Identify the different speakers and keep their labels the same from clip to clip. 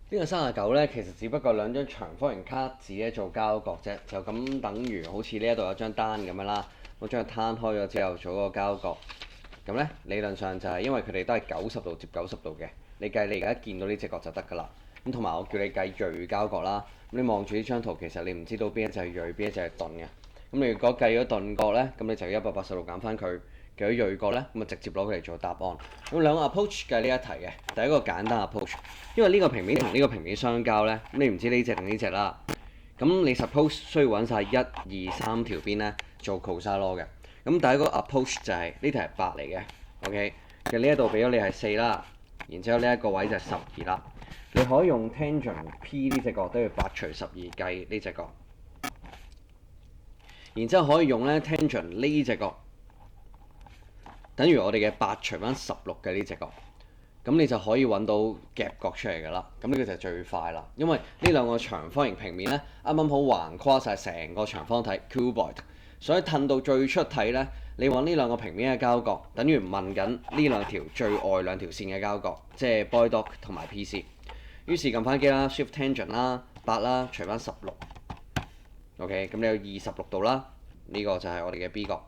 Speaker 1: 呢個39咧，其實只不過兩張長方形卡紙咧做交角啫，就咁等於好似呢一度有張單咁樣啦。我將佢攤開咗之後做嗰個交角，咁咧理論上就係因為佢哋都係90度接90度嘅，你計你而家見到呢隻角就得㗎啦。咁同埋我叫你計鋭交角啦。咁你望住呢張圖，其實你唔知道邊一隻係鋭，邊一隻係鈍嘅。咁你如果計咗鈍角咧，咁你就要180度減翻佢。計咗鋭角咧，咁啊直接攞佢嚟做答案。咁兩個 approach 計呢一題嘅，第一個簡單 approach，因為呢個平面同呢個平面相交咧，咁你唔知呢隻定呢隻啦。咁你 suppose 需要揾晒1、2、3條邊咧做 cosine law 嘅。咁第一個 approach 就係呢題係8嚟嘅，OK。嘅呢一度俾咗你係4啦，然之後呢一個位就係12啦。你可以用 tangent P 呢隻角都要8除12計呢隻角，然之後可以用咧 tangent 呢隻角。等於我哋嘅8除翻16嘅呢隻角，咁你就可以揾到夾角出嚟㗎啦。咁呢個就係最快啦，因為呢兩個長方形平面咧，啱啱好橫跨晒成個長方體 cuboid，所以褪到最出體咧，你揾呢兩個平面嘅交角，等於問緊呢兩條最外兩條線嘅交角，即係 Boy Dog 同埋 PC。於是撳翻機啦 ，shift tangent 啦，8啦，除翻16，OK， 咁你有26度啦，呢個就係我哋嘅 B 角。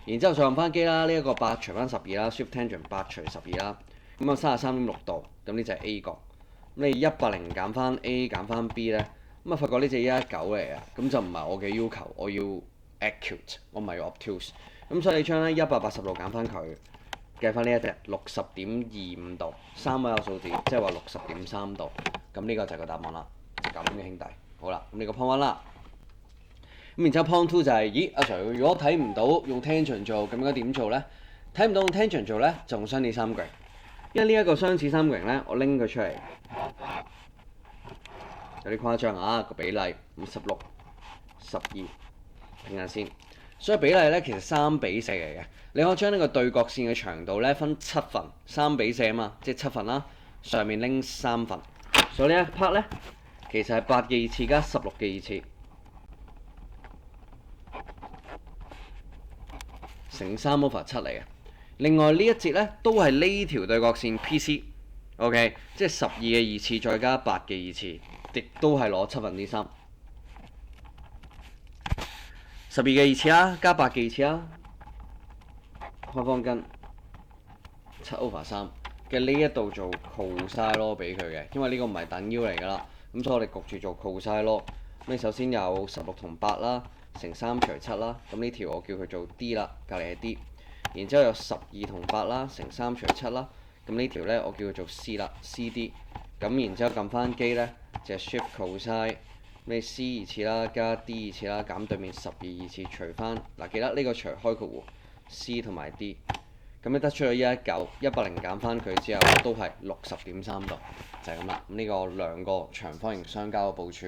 Speaker 1: 然之後再撳翻機啦，呢一個8除翻12啦，shift tangent 8除12啦，咁啊33.6度，咁呢就係 A 角。咁你180減翻 A 減翻 B 咧，咁啊發覺呢隻119嚟啊，咁就唔係我嘅要求，我要 accurate，我唔係要 obtuse。咁所以你將咧180度減翻佢，計翻呢一隻60.25度，3位有數字，即係話60.3度。咁呢個就係個答案啦，就咁嘅兄弟。好啦，咁你個 point 1啦。咁然之後 point 2就係、咦阿 Sir，如果睇唔到用 tangent 做，咁應該點做咧？睇唔到用 tangent 做咧，就用相似三角形。因為呢一個相似三角形咧，我拎佢出嚟，有啲誇張啊個比例，56、12，睇下先。所以比例咧其實3比4嚟嘅。你可以將呢個對角線嘅長度咧分7份，3比4啊嘛，即係7份啦。上面拎3份，所以呢一 part 咧其實係8嘅二次加16嘅二次。乘3/7嚟嘅。另外呢一節咧都係呢條對角線 PC，OK，即係12嘅二次再加8嘅二次，亦都係攞3/7。12嘅二次啦，加8嘅二次啦，開方根7/3嘅呢一度做 cosine law 俾佢嘅，因為呢個唔係等腰嚟㗎啦，咁所以我哋焗住做 cosine law。咁你首先有16同8啦，乘3除7啦，咁呢條我叫佢做 D 啦，隔離係 D。然之後有12同8啦，乘3除7啦，咁呢條咧我叫佢做 C 啦 ，CD。咁然之後撳翻機咧，就係 shift cosine，你 C 二次啦，加 D 二次啦，減對面12二次，除翻嗱，記得呢個除開括弧 C 同埋 D， 咁你得出咗119，180減翻佢之後都係60.3度，就係咁啦。咁呢個兩個長方形相交嘅部署。